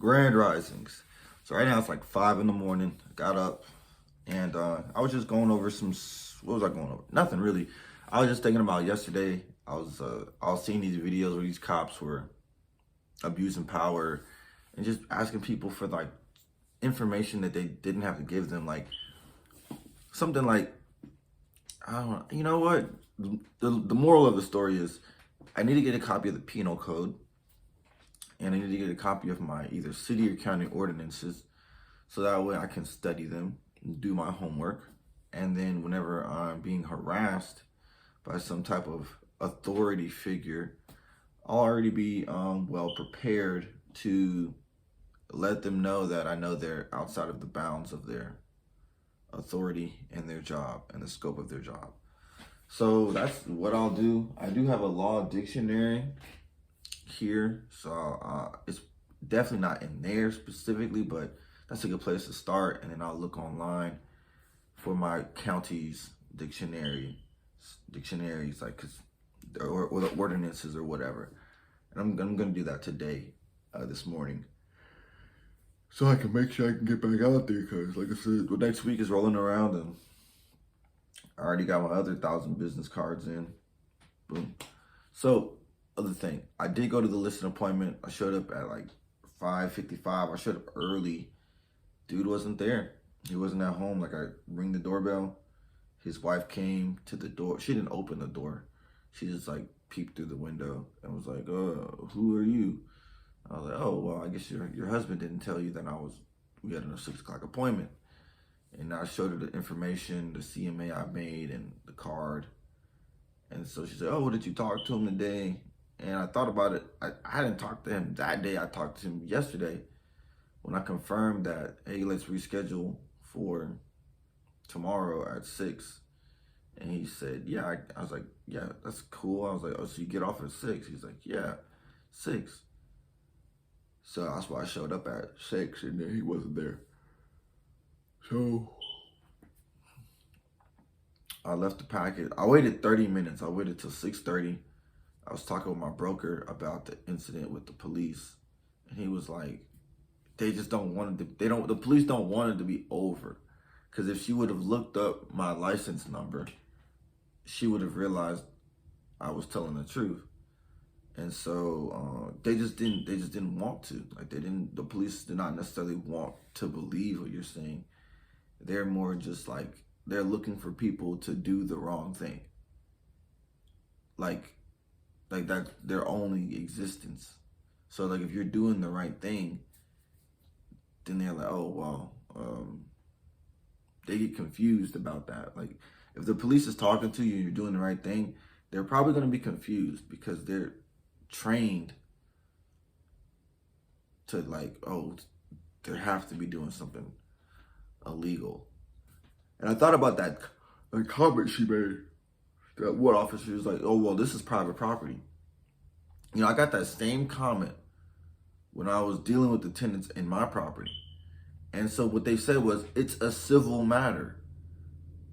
Grand Risings. So right now it's like 5 in the morning. I got up and I was just going over what was I going over? Nothing really. I was just thinking about yesterday. I was seeing these videos where these cops were abusing power and just asking people for like information that they didn't have to give them, like something like, I don't know. You know what? The moral of the story is I need to get a copy of the penal code, and I need to get a copy of my either city or county ordinances so that way I can study them, do my homework, and then whenever I'm being harassed by some type of authority figure, I'll already be well prepared to let them know that I know they're outside of the bounds of their authority and their job and the scope of their job. So that's what I'll do. I do have a law dictionary here, so it's definitely not in there specifically, but that's a good place to start. And then I'll look online for my county's dictionaries, like or the ordinances or whatever. And I'm gonna do that today, this morning, so I can make sure I can get back out there. Cause like I said, the next week is rolling around, and I already got my other 1,000 business cards in. Boom. So, other thing, I did go to the listing appointment. I showed up at like 5:55. I showed up early. Dude wasn't there. He wasn't at home. Like, I ring the doorbell. His wife came to the door. She didn't open the door. She just like peeped through the window and was like, who are you? I was like, oh, well, I guess your husband didn't tell you that we had a 6 o'clock appointment. And I showed her the information, the CMA I made, and the card. And so she said, oh, did you talk to him today? And I thought about it. I hadn't talked to him that day. I talked to him yesterday when I confirmed that, hey, let's reschedule for tomorrow at 6. And he said, yeah. I was like, yeah, that's cool. I was like, oh, so you get off at 6? He's like, yeah, 6. So that's why I showed up at 6, and then he wasn't there. So I left the packet. I waited 30 minutes. I waited till 6:30. I was talking with my broker about the incident with the police, and he was like, they just don't want it to, the police don't want it to be over. Because if she would have looked up my license number, she would have realized I was telling the truth. And so they just didn't want to. Like, the police did not necessarily want to believe what you're saying. They're more just like, they're looking for people to do the wrong thing. Like that's their only existence. So like, if you're doing the right thing, then they're like, oh, well, they get confused about that. Like, if the police is talking to you and you're doing the right thing, they're probably going to be confused because they're trained to like, oh, they have to be doing something illegal. And I thought about that comment she made. That one officer was like, oh, well, this is private property. You know, I got that same comment when I was dealing with the tenants in my property. And so what they said was, it's a civil matter.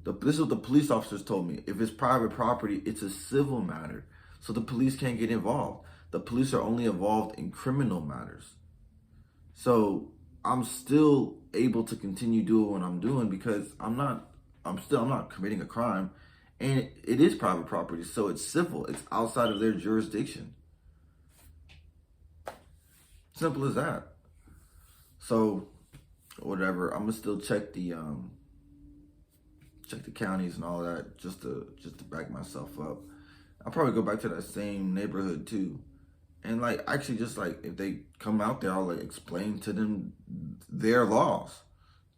This is what the police officers told me. If it's private property, it's a civil matter. So the police can't get involved. The police are only involved in criminal matters. So I'm still able to continue doing what I'm doing because I'm not committing a crime, and it is private property. So it's civil. It's outside of their jurisdiction. Simple as that. So whatever, I'm gonna still check the counties and all that just to back myself up. I'll probably go back to that same neighborhood too. And like, actually, just like, if they come out there, I'll like explain to them their laws,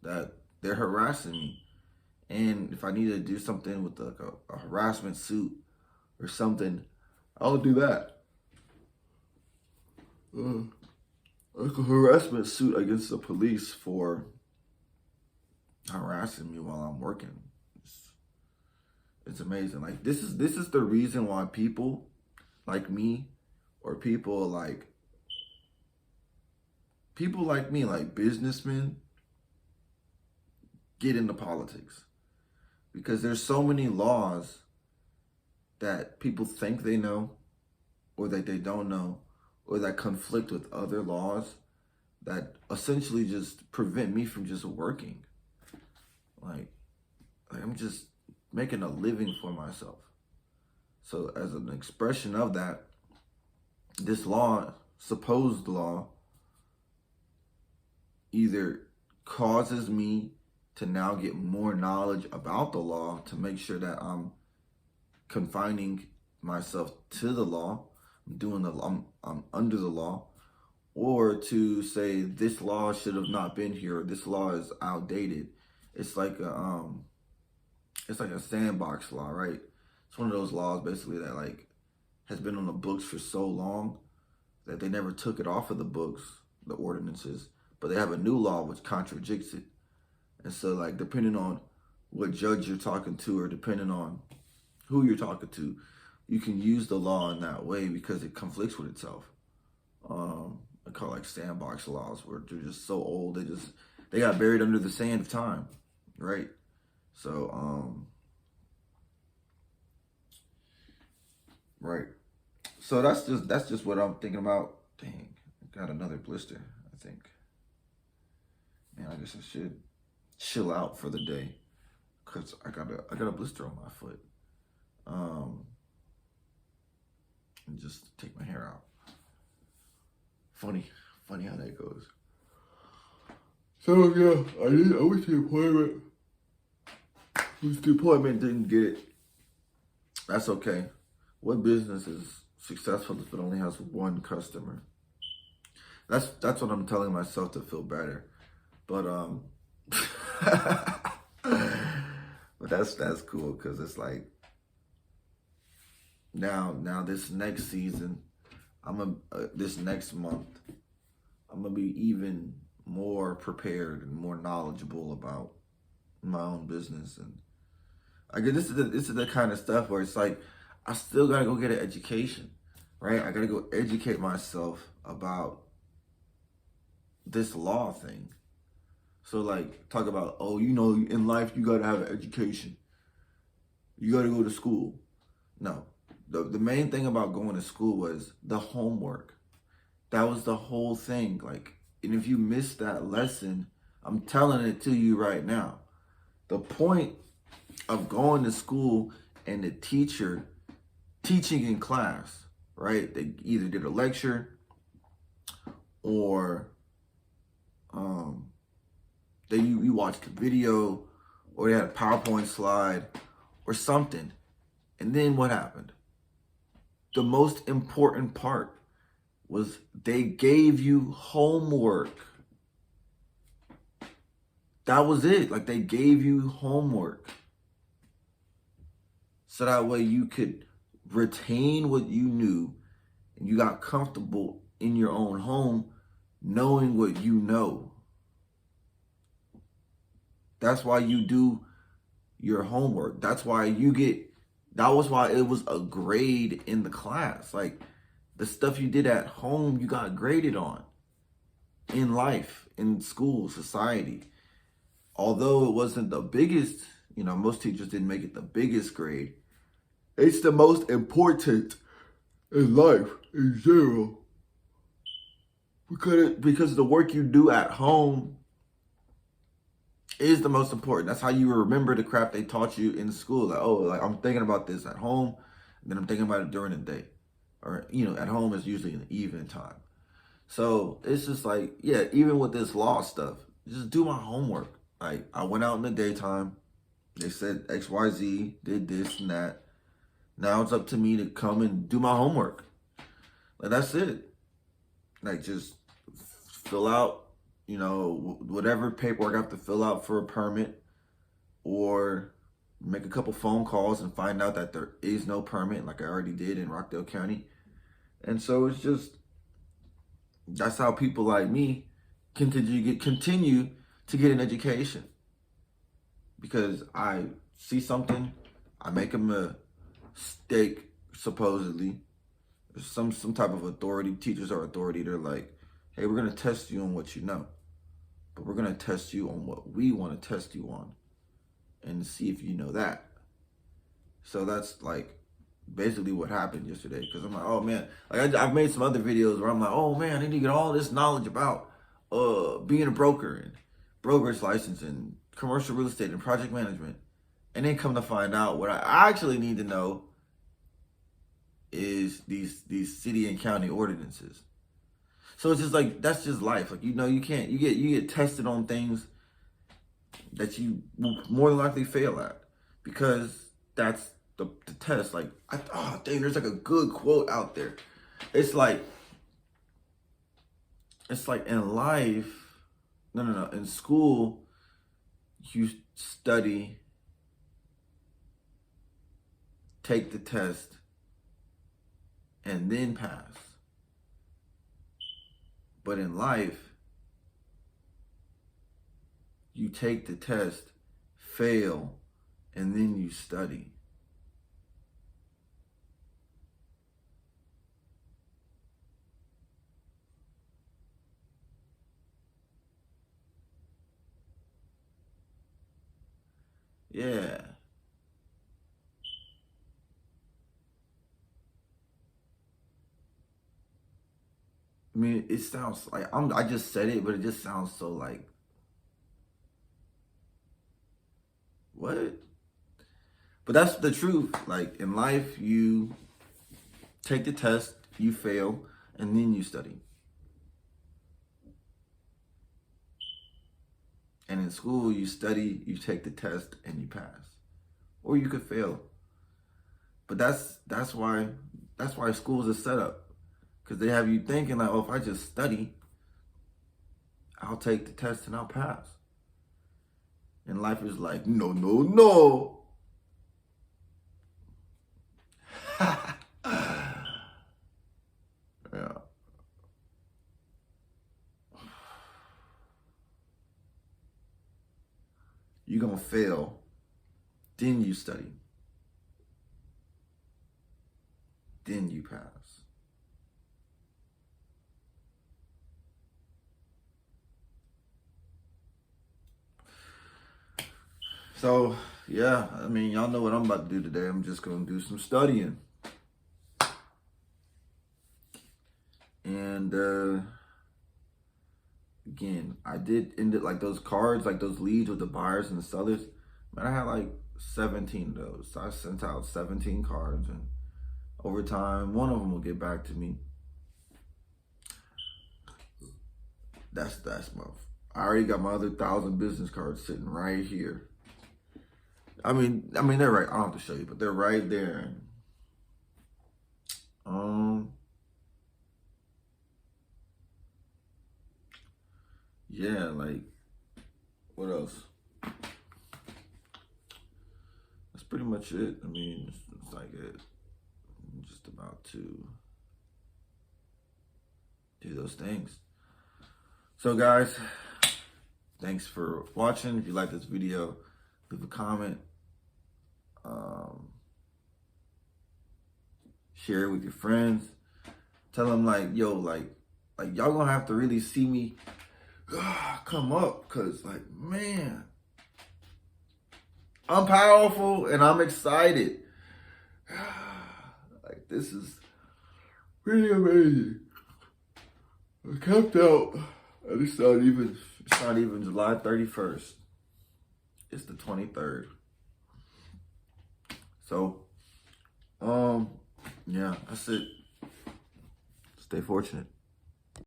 that they're harassing me. And if I need to do something with like a harassment suit or something, I'll do that. Like a harassment suit against the police for harassing me while I'm working. It's amazing. Like, this is the reason why people like me, or people like me, like businessmen, get into politics. Because there's so many laws that people think they know, or that they don't know, or that conflict with other laws, that essentially just prevent me from just working. Like I'm just making a living for myself. So as an expression of that, this law, supposed law, either causes me to now get more knowledge about the law to make sure that I'm confining myself to the law, I'm under the law, or to say this law should have not been here, or this law is outdated. It's like a sandbox law, right? It's one of those laws basically that like has been on the books for so long that they never took it off of the books, the ordinances, but they have a new law which contradicts it. And so like depending on what judge you're talking to or depending on who you're talking to, you can use the law in that way because it conflicts with itself. I call it like sandbox laws where they're just so old they got buried under the sand of time, right? So right. So that's just what I'm thinking about. Dang, I got another blister, I think. Man, I guess I should chill out for the day because I got a blister on my foot. And just take my hair out. Funny how that goes. So yeah, I went to the appointment. The appointment, didn't get it. That's okay. What business is successful if it only has one customer? That's what I'm telling myself to feel better. But but that's cool because it's like now this next season, this next month, I'm gonna be even more prepared and more knowledgeable about my own business. And I guess this is the kind of stuff where it's like I still gotta go get an education, right? I gotta go educate myself about this law thing. So like talk about, oh, in life you gotta have an education. You gotta go to school. No. The main thing about going to school was the homework. That was the whole thing. Like, and if you missed that lesson, I'm telling it to you right now. The point of going to school and the teacher teaching in class, right? They either did a lecture or you watched a video or they had a PowerPoint slide or something. And then what happened? The most important part was they gave you homework. That was it. Like they gave you homework. So that way you could retain what you knew and you got comfortable in your own home knowing what you know. That's why you do your homework. That was why it was a grade in the class. Like the stuff you did at home, you got graded on in life, in school, society. Although it wasn't the biggest, most teachers didn't make it the biggest grade. It's the most important in life in general. Because the work you do at home is the most important. That's how you remember the crap they taught you in school. Like, I'm thinking about this at home, and then I'm thinking about it during the day. Or, at home is usually in the evening time. So it's just like, yeah, even with this law stuff, just do my homework. Like, I went out in the daytime. They said XYZ, did this and that. Now it's up to me to come and do my homework. Like, that's it. Like, just fill out, whatever paperwork I have to fill out for a permit, or make a couple phone calls and find out that there is no permit, like I already did in Rockdale County. And so it's just, that's how people like me continue to get an education. Because I see something, I make a mistake, supposedly. There's some type of authority, teachers are authority, they're like, hey, we're going to test you on what you know. But we're going to test you on what we want to test you on and see if you know that. So that's like basically what happened yesterday. Because I'm like, oh man, like I've made some other videos where I'm like, oh man, I need to get all this knowledge about being a broker and broker's license and commercial real estate and project management. And then come to find out what I actually need to know is these city and county ordinances. So it's just like, that's just life. Like, you know, you get tested on things that you will more than likely fail at, because that's the test. Like, dang, there's like a good quote out there. It's like in life, no, in school, you study, take the test, and then pass. But in life, you take the test, fail, and then you study. Yeah. I mean, it sounds like I just said it, but it just sounds so like, what? But that's the truth. Like, in life, you take the test, you fail, and then you study. And in school, you study, you take the test, and you pass. Or you could fail. But that's why schools are set up. Because they have you thinking like, oh, if I just study, I'll take the test and I'll pass. And life is like, no, no, no. Yeah. You're going to fail. Then you study. Then you pass. So, yeah, I mean, y'all know what I'm about to do today. I'm just going to do some studying. And, again, I did end it like those cards, like those leads with the buyers and the sellers. Man, I had like 17 of those. So I sent out 17 cards, and over time, one of them will get back to me. That's my, I already got my other 1,000 business cards sitting right here. I mean, they're right. I don't have to show you, but they're right there. Yeah, like, what else? That's pretty much it. I mean, it's like it. I'm just about to do those things. So, guys, thanks for watching. If you like this video, leave a comment. Share it with your friends. Tell them like, yo, like y'all gonna have to really see me come up, cause like, man, I'm powerful and I'm excited. Like, this is really amazing. I capped out, and it's not even July 31st. It's the 23rd. So, yeah, that's it. Stay fortunate.